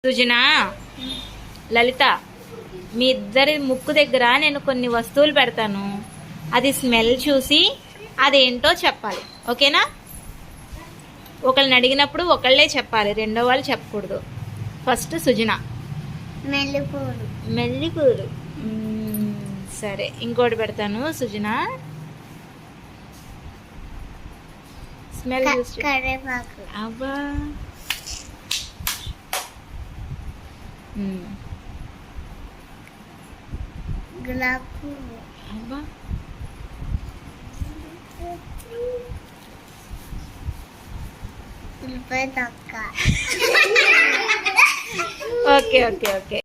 సుజనా, లలిత, మీ ఇద్దరి ముక్కు దగ్గర నేను కొన్ని వస్తువులు పెడతాను. అది స్మెల్ చూసి అదేంటో చెప్పాలి, ఓకేనా? ఒకళ్ళని అడిగినప్పుడు ఒకళ్ళే చెప్పాలి, రెండో వాళ్ళు చెప్పకూడదు. ఫస్ట్ సుజనా. మెల్లిపూలు. మెల్లిపూలు. సరే, ఇంకోటి పెడతాను. సుజనా, స్మెల్ చూసి. కరివేపాకు. అబ్బా. గులాబీ పువ్వు. అబ్బా. ఉల్లిపాయ తొక్క. Okay okay okay.